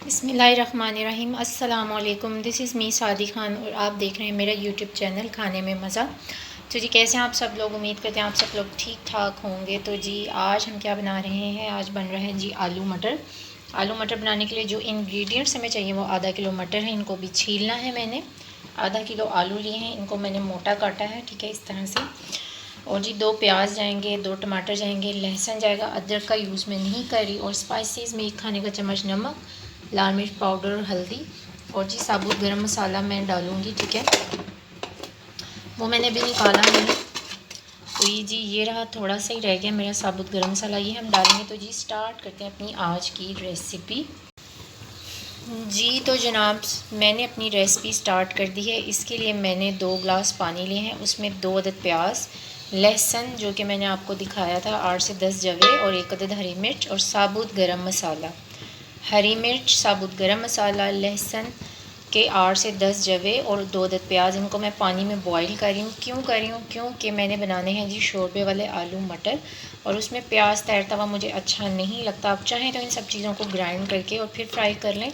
बिस्मिल्लाहिर्रहमानिर्रहीम। अस्सलाम वालेकुम। दिस इज़ मी सादी ख़ान और आप देख रहे हैं मेरा यूट्यूब चैनल खाने में मज़ा। तो जी कैसे हैं आप सब लोग? उम्मीद करते हैं आप सब लोग ठीक ठाक होंगे। तो जी आज हम क्या बना रहे हैं? आज बन रहे हैं जी आलू मटर। आलू मटर बनाने के लिए जो इंग्रेडिएंट्स हमें चाहिए वो आधा किलो मटर है, इनको भी छीलना है मैंने। आधा किलो आलू लिए हैं, इनको मैंने मोटा काटा है, ठीक है, इस तरह से। और जी 2 प्याज जाएंगे, 2 टमाटर जाएंगे, लहसुन जाएगा, अदरक का यूज़ मैं नहीं कर रही। और स्पाइसेस में 1 खाने का चम्मच नमक, लाल मिर्च पाउडर, हल्दी और जी साबुत गरम मसाला मैं डालूँगी, ठीक है, वो मैंने अभी निकाला नहीं। तो ये जी ये रहा, थोड़ा सा ही रह गया मेरा साबुत गरम मसाला, ये हम डालेंगे। तो जी स्टार्ट करते हैं अपनी आज की रेसिपी। जी तो जनाब मैंने अपनी रेसिपी स्टार्ट कर दी है। इसके लिए मैंने 2 गिलास पानी लिए हैं, उसमें 2 अदद प्याज, लहसुन जो कि मैंने आपको दिखाया था 8 से 10 जवे, और 1 अदद हरी मिर्च और साबुत गरम मसाला। हरी मिर्च, साबुत गरम मसाला, लहसुन के 8 से 10 जवे और 2 अदद प्याज, इनको मैं पानी में बॉईल कर रही हूँ। क्यों कर रही हूँ? क्योंकि मैंने बनाने हैं जी शोरबे वाले आलू मटर, और उसमें प्याज तैरता हुआ मुझे अच्छा नहीं लगता। आप चाहें तो इन सब चीज़ों को ग्राइंड करके और फिर फ्राई कर लें,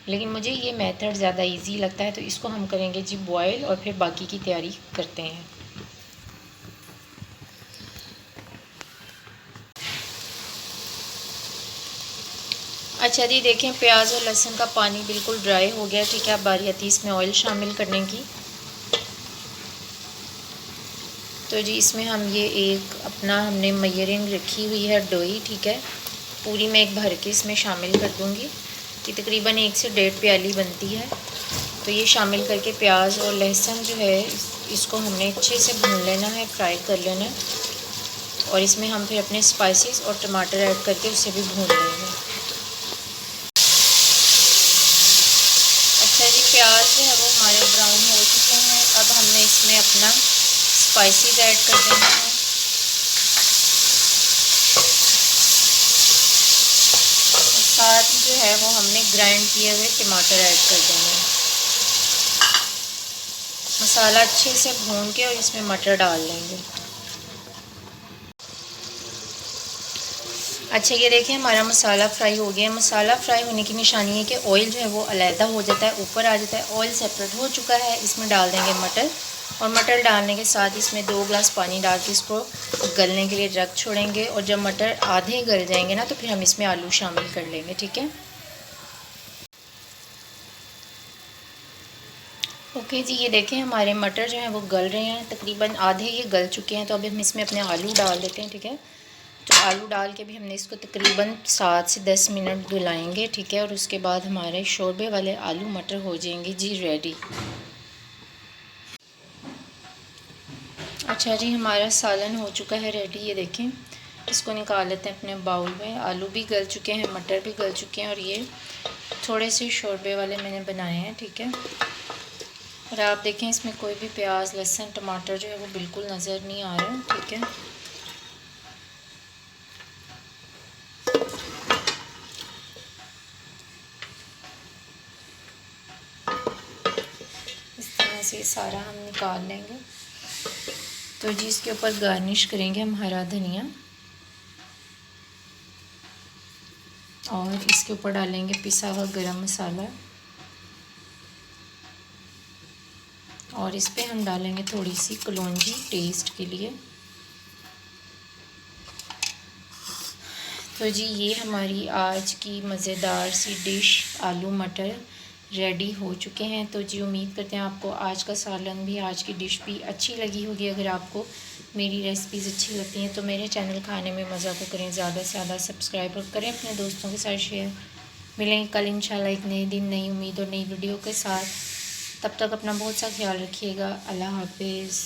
लेकिन मुझे ये मेथड ज़्यादा इजी लगता है। तो इसको हम करेंगे जी बॉयल और फिर बाकी की तैयारी करते हैं। अच्छा जी देखें, प्याज और लहसुन का पानी बिल्कुल ड्राई हो गया, ठीक है। अब बारी आती है इसमें ऑयल शामिल करने की। तो जी इसमें हम ये एक अपना हमने मेजरिंग रखी हुई है डोई, ठीक है, पूरी मैं एक भर के इसमें शामिल कर दूँगी कि तकरीबन 1 से 1.5 प्याली बनती है। तो ये शामिल करके प्याज और लहसुन जो है इसको हमने अच्छे से भून लेना है, फ्राई कर लेना है। और इसमें हम फिर अपने स्पाइसेस और टमाटर ऐड करके उसे भी भून लेंगे। अच्छा जी, प्याज जो है वो हमारे ब्राउन हो चुके हैं। अब हमने इसमें अपना स्पाइसेस ऐड कर देना है। साथ जो है वो हमने ग्राइंड किए हुए टमाटर ऐड कर देंगे। मसाला अच्छे से भून के और इसमें मटर डाल देंगे। अच्छा ये देखिए हमारा मसाला फ्राई हो गया। मसाला फ्राई होने की निशानी है कि ऑयल जो है वो अलहदा हो जाता है, ऊपर आ जाता है, ऑयल सेपरेट हो चुका है। इसमें डाल देंगे मटर, और मटर डालने के साथ इसमें 2 गिलास पानी डाल के इसको गलने के लिए रख छोड़ेंगे। और जब मटर आधे गल जाएंगे ना तो फिर हम इसमें आलू शामिल कर लेंगे, ठीक है। ओके जी, ये देखें हमारे मटर जो हैं वो गल रहे हैं, तकरीबन आधे ये गल चुके हैं। तो अभी हम इसमें अपने आलू डाल देते हैं, ठीक है। तो आलू डाल के भी हमने इसको तकरीबन 7 से 10 मिनट गलाएंगे, ठीक है। और उसके बाद हमारे शोरबे वाले आलू मटर हो जाएंगे जी रेडी। अच्छा जी, हमारा सालन हो चुका है रेडी, ये देखें। इसको निकाल लेते हैं अपने बाउल में। आलू भी गल चुके हैं, मटर भी गल चुके हैं, और ये थोड़े से शोरबे वाले मैंने बनाए हैं, ठीक है। और आप देखें इसमें कोई भी प्याज, लहसुन, टमाटर जो है वो बिल्कुल नज़र नहीं आ रहा, ठीक है। इस तरह से सारा हम निकाल लेंगे। तो जी इसके ऊपर गार्निश करेंगे हम हरा धनिया, और इसके ऊपर डालेंगे पिसा हुआ गरम मसाला, और इस पर हम डालेंगे थोड़ी सी कलौंजी टेस्ट के लिए। तो जी ये हमारी आज की मज़ेदार सी डिश आलू मटर रेडी हो चुके हैं। तो जी उम्मीद करते हैं आपको आज का सालन भी, आज की डिश भी अच्छी लगी होगी। अगर आपको मेरी रेसिपीज़ अच्छी लगती हैं तो मेरे चैनल खाने में मज़ा को करें ज़्यादा से ज़्यादा सब्सक्राइब, और करें अपने दोस्तों के साथ शेयर। मिलेंगे कल इंशाल्लाह एक नए दिन, नई उम्मीद और नई वीडियो के साथ। तब तक अपना बहुत सा ख्याल रखिएगा। अल्लाह हाफिज़।